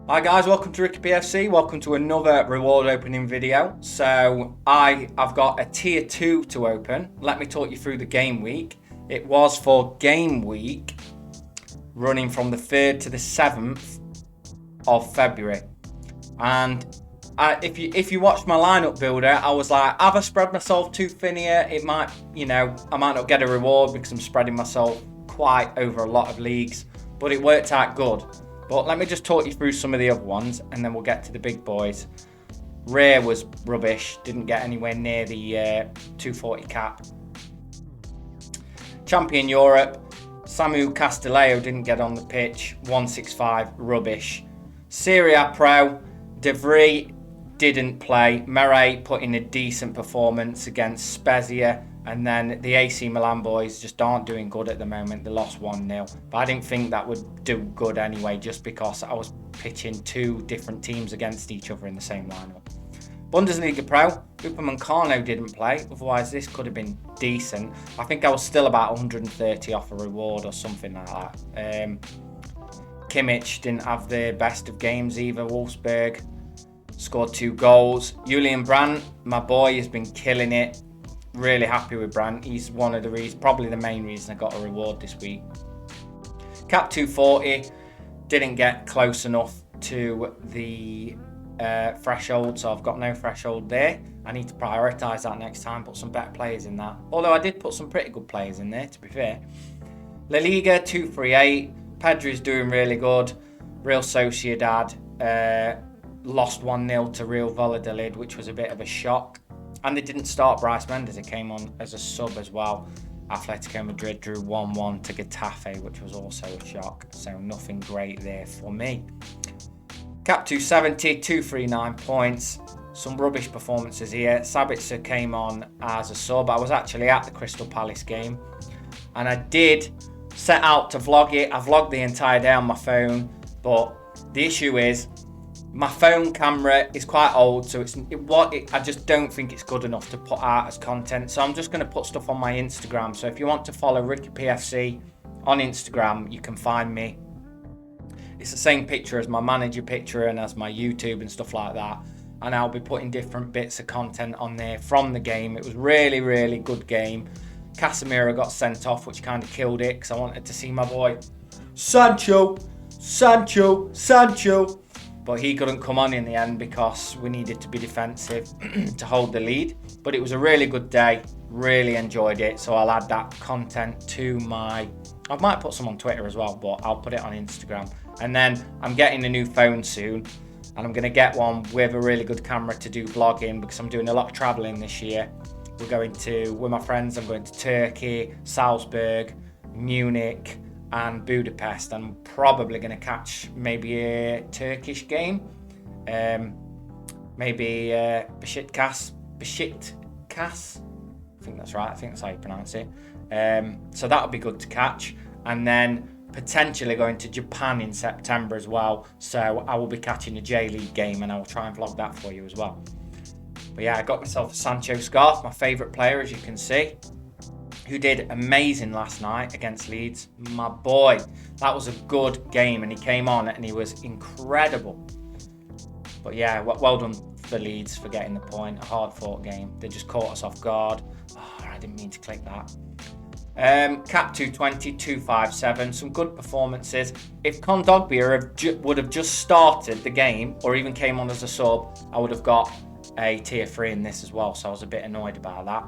Hi guys, welcome to Ricky PFC. Welcome to another reward opening video. So I've got a tier 2 to open. Let me talk you through the game week. It was for game week running from the 3rd to the 7th of February. And if you watched my lineup builder, I was like, have I spread myself too thin here? It might, I might not get a reward because I'm spreading myself quite over a lot of leagues, but it worked out good. But let me just talk you through some of the other ones and then we'll get to the big boys. Rare was rubbish, didn't get anywhere near the 240 cap. Champion Europe, Samu Castillejo didn't get on the pitch, 165, rubbish. Serie A Pro, De Vries didn't play. Meret put in a decent performance against Spezia. And then the AC Milan boys just aren't doing good at the moment. They lost 1-0. But I didn't think that would do good anyway, just because I was pitching two different teams against each other in the same lineup. Bundesliga Pro, Upamecano didn't play. Otherwise, this could have been decent. I think I was still about 130 off a reward or something like that. Kimmich didn't have the best of games either. Wolfsburg scored 2 goals. Julian Brandt, my boy, has been killing it. Really happy with Brandt. He's one of the reasons, probably the main reason I got a reward this week. Cap 240, didn't get close enough to the threshold, so I've got no threshold there. I need to prioritise that next time, put some better players in that. Although I did put some pretty good players in there, to be fair. La Liga 238, Pedri's doing really good. Real Sociedad lost 1-0 to Real Valladolid, which was a bit of a shock. And they didn't start Bryce Mendes. It came on as a sub as well. Atletico Madrid drew 1-1 to Getafe, which was also a shock. So nothing great there for me. Cap 270, 239 points. Some rubbish performances here. Sabitzer came on as a sub. I was actually at the Crystal Palace game. And I did set out to vlog it. I vlogged the entire day on my phone. But the issue is, my phone camera is quite old, so I just don't think it's good enough to put out as content. So I'm just going to put stuff on my Instagram. So if you want to follow Ricky PFC on Instagram, you can find me. It's the same picture as my manager picture and as my YouTube and stuff like that. And I'll be putting different bits of content on there from the game. It was really, really good game. Casemiro got sent off, which kind of killed it because I wanted to see my boy Sancho. But he couldn't come on in the end because we needed to be defensive to hold the lead. But it was a really good day. Really enjoyed it. So I'll add that content to I might put some on Twitter as well, but I'll put it on Instagram. And then I'm getting a new phone soon. And I'm going to get one with a really good camera to do vlogging because I'm doing a lot of traveling this year. With my friends, I'm going to Turkey, Salzburg, Munich, and Budapest. I'm probably going to catch maybe a Turkish game, maybe Beşiktaş. I think that's right. I think that's how you pronounce it. So that would be good to catch, and then potentially going to Japan in September as well. So I will be catching a J League game, and I will try and vlog that for you as well. But yeah, I got myself a Sancho scarf, my favourite player, as you can see, who did amazing last night against Leeds. My boy, that was a good game, and he came on and he was incredible. But yeah, well done for Leeds for getting the point. A hard-fought game. They just caught us off guard. Oh, I didn't mean to click that. Cap 220, 257. Some good performances. If Kondogbia would have just started the game or even came on as a sub, I would have got a tier 3 in this as well. So I was a bit annoyed about that.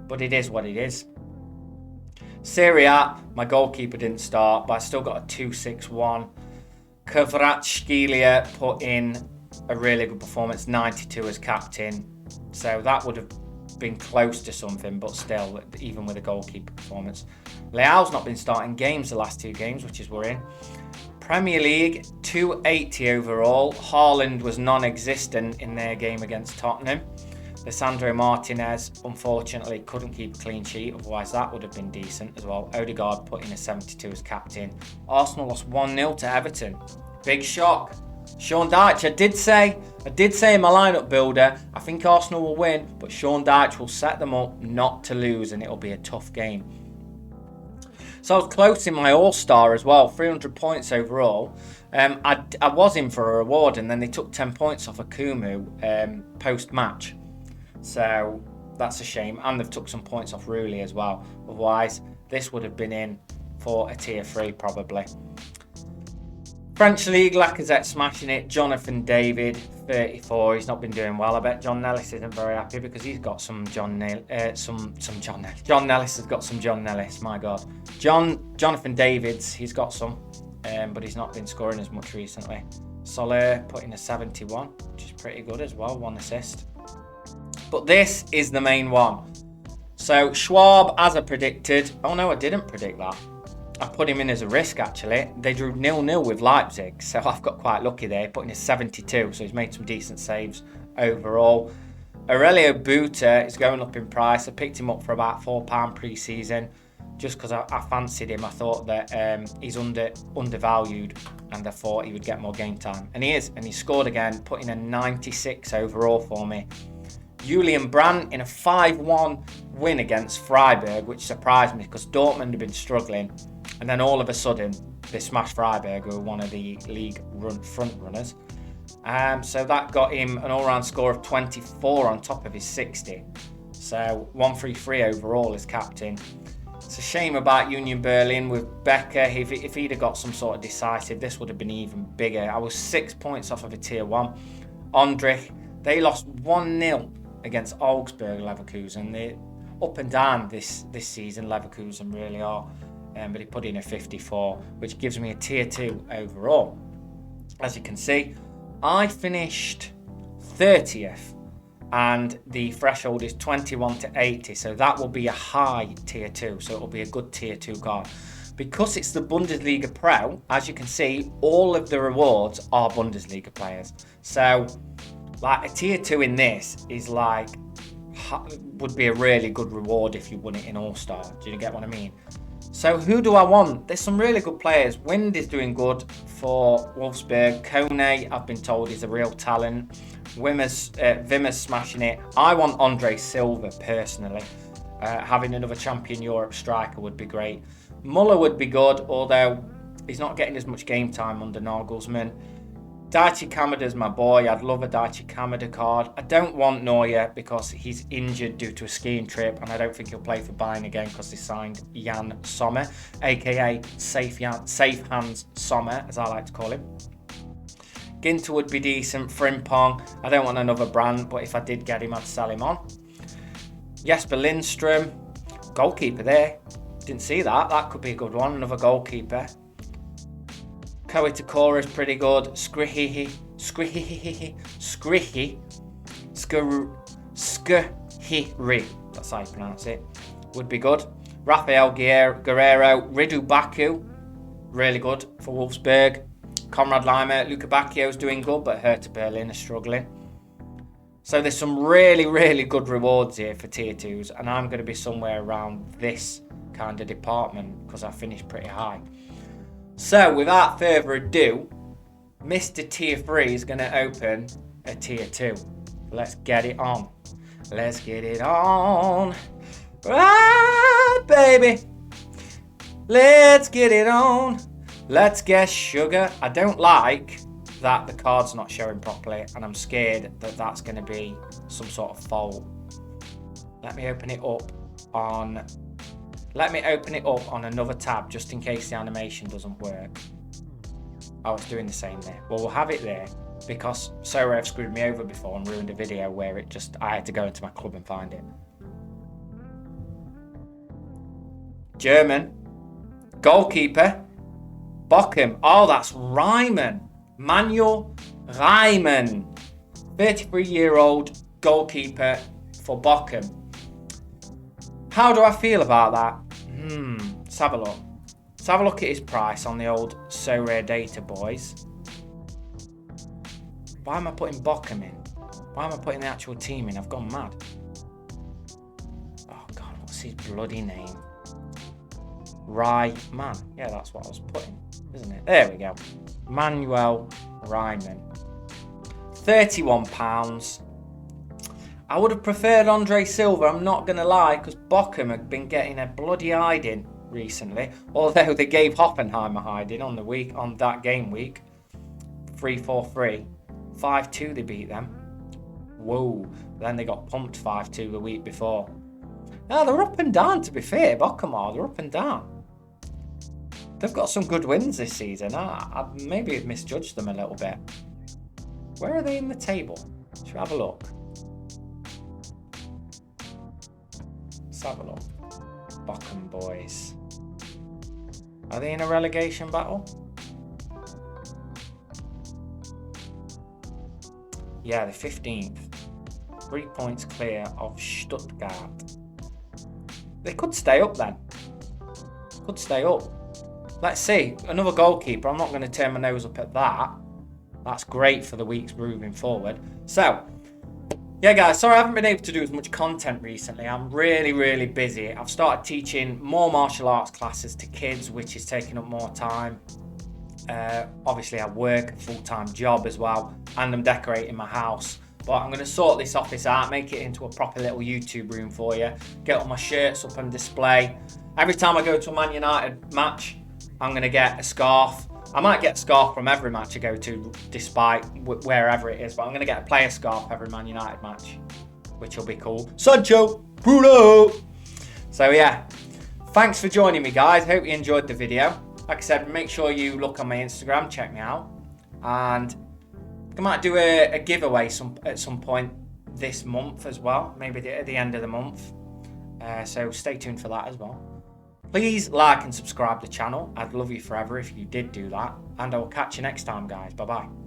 But it is what it is. Serie A, my goalkeeper didn't start, but I still got a 261. Kvaratskhelia put in a really good performance, 92 as captain. So that would have been close to something, but still, even with a goalkeeper performance. Leao's not been starting games the last 2 games, which is worrying. Premier League, 280 overall. Haaland was non-existent in their game against Tottenham. Lisandro Martinez, unfortunately, couldn't keep a clean sheet. Otherwise, that would have been decent as well. Odegaard put in a 72 as captain. Arsenal lost 1-0 to Everton. Big shock. Sean Dyche, I did say in my lineup builder, I think Arsenal will win, but Sean Dyche will set them up not to lose, and it'll be a tough game. So I was close in my All-Star as well, 300 points overall. I was in for a reward, and then they took 10 points off of Kumu post-match. So that's a shame. And they've took some points off Rulli as well. Otherwise, this would have been in for a tier 3 probably. French League, Lacazette smashing it. Jonathan David, 34. He's not been doing well. I bet John Nellis isn't very happy because he's got some John Nellis. John Nellis has got some John Nellis. My God, Jonathan Davids, he's got some, but he's not been scoring as much recently. Sorare put in a 71, which is pretty good as well. 1 assist. But this is the main one. So Schwab, as I predicted. Oh no, I didn't predict that. I put him in as a risk, actually. They drew 0-0 with Leipzig, so I've got quite lucky there, putting a 72, so he's made some decent saves overall. Aurelio Buta is going up in price. I picked him up for about £4 pre-season, just because I fancied him. I thought that he's undervalued, and I thought he would get more game time. And he is, and he scored again, putting a 96 overall for me. Julian Brandt in a 5-1 win against Freiburg, which surprised me because Dortmund had been struggling. And then all of a sudden, they smashed Freiburg, who were one of the league front runners. So that got him an all-round score of 24 on top of his 60. So 133 overall as captain. It's a shame about Union Berlin with Becker. If he'd have got some sort of decisive, this would have been even bigger. I was 6 points off of a tier 1. Ondrich, they lost 1-0 against Augsburg Leverkusen. They're up and down this season, Leverkusen really are. But he put in a 54, which gives me a tier 2 overall. As you can see, I finished 30th, and the threshold is 21 to 80, so that will be a high tier 2, so it will be a good tier 2 card. Because it's the Bundesliga Pro, as you can see, all of the rewards are Bundesliga players. So, like a tier 2 in this is like, would be a really good reward if you won it in All-Star. Do you get what I mean? So who do I want? There's some really good players. Wind is doing good for Wolfsburg. Kone, I've been told, is a real talent. Wimmer's smashing it. I want Andre Silva personally. Having another champion Europe striker would be great. Muller would be good, although he's not getting as much game time under Nagelsmann. Daichi Kamada's my boy. I'd love a Daichi Kamada card. I don't want Neuer because he's injured due to a skiing trip, and I don't think he'll play for Bayern again because they signed Jan Sommer, aka Safe Hands Sommer, as I like to call him. Ginter would be decent. Frimpong, I don't want another brand, but if I did get him, I'd sell him on. Jesper Lindstrom, goalkeeper there. Didn't see that. That could be a good one. Another goalkeeper. Koei Takora is pretty good. Skrihi. That's how you pronounce it. Would be good. Rafael Guerrero. Ridu Baku. Really good for Wolfsburg. Conrad Leimer. Luka Bacchio's doing good, but Hertha Berlin are struggling. So there's some really, really good rewards here for tier 2s, and I'm going to be somewhere around this kind of department because I finished pretty high. So without further ado, Mr. Tier 3 is going to open a tier 2. Let's get it on. Let's get it on. Ah, baby. Let's get it on. Let's get sugar. I don't like that the card's not showing properly, and I'm scared that that's going to be some sort of fault. Let me open it up on another tab just in case the animation doesn't work. Oh, it's doing the same there. Well, we'll have it there because Sorare have screwed me over before and ruined a video where I had to go into my club and find it. German. Goalkeeper. Bochum. Oh, that's Reimann. Manuel Reimann. 33-year-old goalkeeper for Bochum. How do I feel about that? Let's have a look. Let's have a look at his price on the old Sorare data, boys. Why am I putting Bochum in? Why am I putting the actual team in? I've gone mad. Oh God, what's his bloody name? Reimann. Yeah, that's what I was putting, isn't it? There we go. Manuel Reimann. £31. I would have preferred Andre Silva, I'm not going to lie, because Bochum had been getting a bloody hiding recently, although they gave Hoffenheim a hiding on that game week. 3-4-3. 5-2 they beat them. Whoa. Then they got pumped 5-2 the week before. No, they're up and down, to be fair. Bochum, they're up and down. They've got some good wins this season. I maybe have misjudged them a little bit. Where are they in the table? Should we have a look? Let's have a look. Bochum boys. Are they in a relegation battle? Yeah, they're 15th. 3 points clear of Stuttgart. They could stay up then. Could stay up. Let's see. Another goalkeeper. I'm not going to turn my nose up at that. That's great for the weeks moving forward. So, yeah, guys. Sorry I haven't been able to do as much content recently. I'm really busy. I've started teaching more martial arts classes to kids, which is taking up more time. Obviously, I work a full-time job as well, and I'm decorating my house. But I'm going to sort this office out, make it into a proper little YouTube room for you. Get all my shirts up on display. Every time I go to a Man United match, I'm going to get a scarf. I might get a scarf from every match I go to, despite wherever it is. But I'm going to get a player scarf every Man United match, which will be cool. Sancho, Bruno. So yeah, thanks for joining me, guys. Hope you enjoyed the video. Like I said, make sure you look on my Instagram, check me out. And I might do a giveaway at some point this month as well, maybe at the end of the month. So stay tuned for that as well. Please like and subscribe to the channel. I'd love you forever if you did do that. And I will catch you next time, guys. Bye-bye.